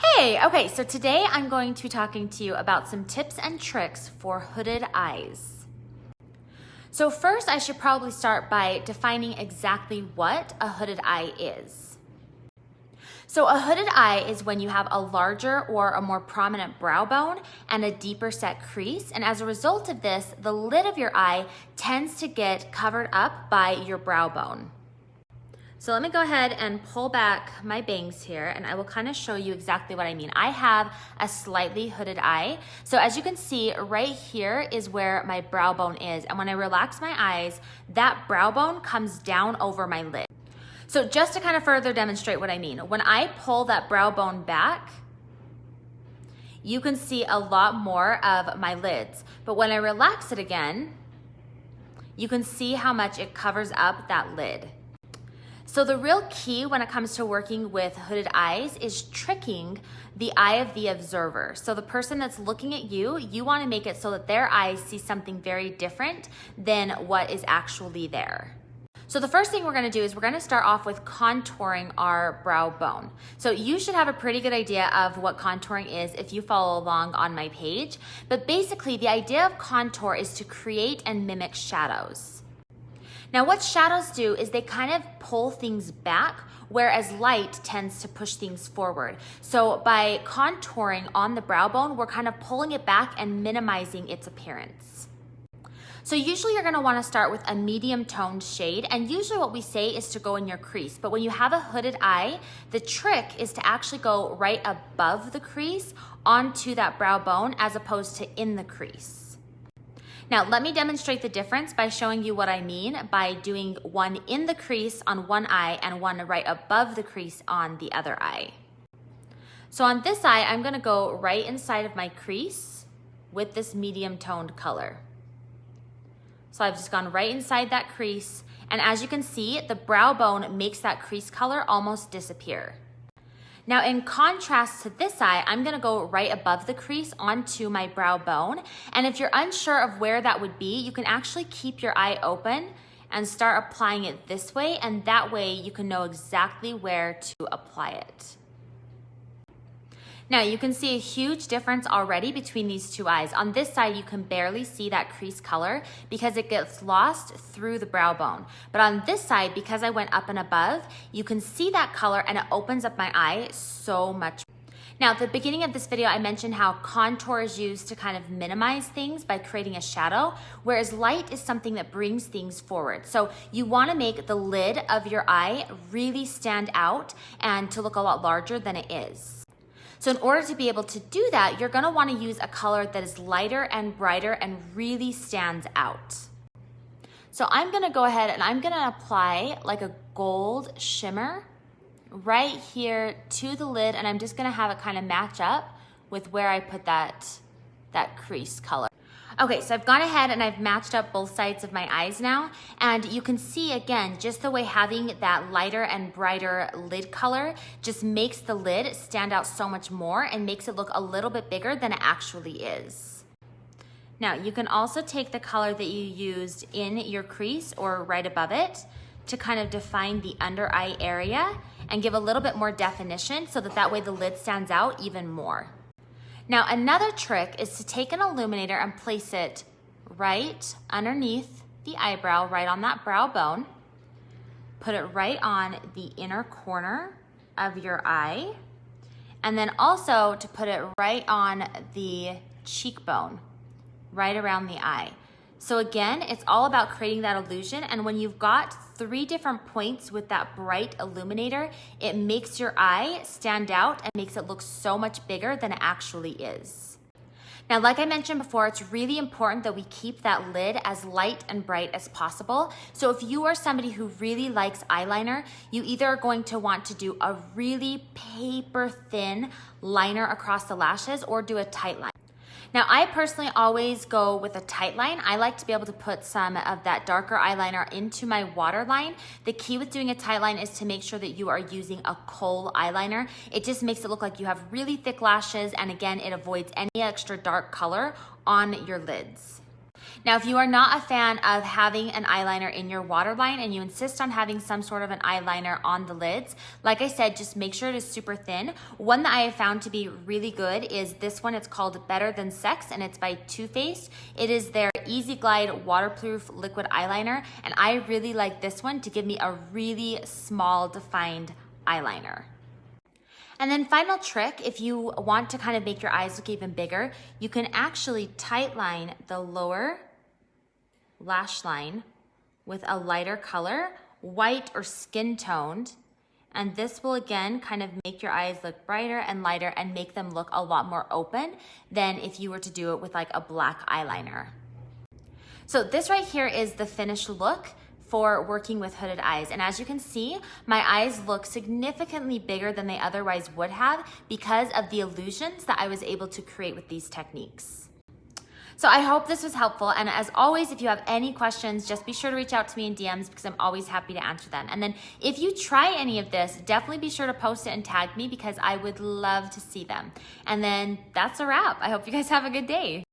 Hey, okay, so today I'm going to be talking to you about some tips and tricks for hooded eyes. So first, I should probably start by defining exactly what a hooded eye is. So a hooded eye is when you have a larger or a more prominent brow bone and a deeper set crease, and as a result of this, the lid of your eye tends to get covered up by your brow bone. So let me go ahead and pull back my bangs here and I will kind of show you exactly what I mean. I have a slightly hooded eye. So as you can see, right here is where my brow bone is. And when I relax my eyes, that brow bone comes down over my lid. So just to kind of further demonstrate what I mean, when I pull that brow bone back, you can see a lot more of my lids. But when I relax it again, you can see how much it covers up that lid. So the real key when it comes to working with hooded eyes is tricking the eye of the observer. So the person that's looking at you, you want to make it so that their eyes see something very different than what is actually there. So the first thing we're going to do is we're going to start off with contouring our brow bone. So you should have a pretty good idea of what contouring is if you follow along on my page. But basically the idea of contour is to create and mimic shadows. Now what shadows do is they kind of pull things back, whereas light tends to push things forward. So by contouring on the brow bone, we're kind of pulling it back and minimizing its appearance. So usually you're gonna wanna start with a medium toned shade, and usually what we say is to go in your crease. But when you have a hooded eye, the trick is to actually go right above the crease onto that brow bone as opposed to in the crease. Now, let me demonstrate the difference by showing you what I mean by doing one in the crease on one eye and one right above the crease on the other eye. So on this eye, I'm gonna go right inside of my crease with this medium toned color. So I've just gone right inside that crease, and as you can see, the brow bone makes that crease color almost disappear. Now in contrast to this eye, I'm gonna go right above the crease onto my brow bone. And if you're unsure of where that would be, you can actually keep your eye open and start applying it this way, and that way you can know exactly where to apply it. Now you can see a huge difference already between these two eyes. On this side, you can barely see that crease color because it gets lost through the brow bone. But on this side, because I went up and above, you can see that color and it opens up my eye so much. Now, at the beginning of this video, I mentioned how contour is used to kind of minimize things by creating a shadow, whereas light is something that brings things forward. So you wanna make the lid of your eye really stand out and to look a lot larger than it is. So in order to be able to do that, you're gonna wanna use a color that is lighter and brighter and really stands out. So I'm gonna go ahead and I'm gonna apply like a gold shimmer right here to the lid, and I'm just gonna have it kind of match up with where I put that crease color. Okay, so I've gone ahead and I've matched up both sides of my eyes now, and you can see again, just the way having that lighter and brighter lid color just makes the lid stand out so much more and makes it look a little bit bigger than it actually is. Now, you can also take the color that you used in your crease or right above it to kind of define the under eye area and give a little bit more definition so that way the lid stands out even more. Now, another trick is to take an illuminator and place it right underneath the eyebrow, right on that brow bone. Put it right on the inner corner of your eye. And then also to put it right on the cheekbone, right around the eye. So again, it's all about creating that illusion, and when you've got 3 different points with that bright illuminator, it makes your eye stand out and makes it look so much bigger than it actually is. Now, like I mentioned before, it's really important that we keep that lid as light and bright as possible. So if you are somebody who really likes eyeliner, you either are going to want to do a really paper thin liner across the lashes or do a tight line. Now, I personally always go with a tight line. I like to be able to put some of that darker eyeliner into my waterline. The key with doing a tight line is to make sure that you are using a kohl eyeliner. It just makes it look like you have really thick lashes, and again, it avoids any extra dark color on your lids. Now, if you are not a fan of having an eyeliner in your waterline and you insist on having some sort of an eyeliner on the lids, like I said, just make sure it is super thin. One that I have found to be really good is this one. It's called Better Than Sex, and it's by Too Faced. It is their Easy Glide waterproof liquid eyeliner, and I really like this one to give me a really small defined eyeliner. And then final trick, if you want to kind of make your eyes look even bigger, you can actually tightline the lower lash line with a lighter color, white or skin toned. And this will again kind of make your eyes look brighter and lighter and make them look a lot more open than if you were to do it with like a black eyeliner. So this right here is the finished look for working with hooded eyes. And as you can see, my eyes look significantly bigger than they otherwise would have because of the illusions that I was able to create with these techniques. So I hope this was helpful. And as always, if you have any questions, just be sure to reach out to me in DMs because I'm always happy to answer them. And then if you try any of this, definitely be sure to post it and tag me because I would love to see them. And then that's a wrap. I hope you guys have a good day.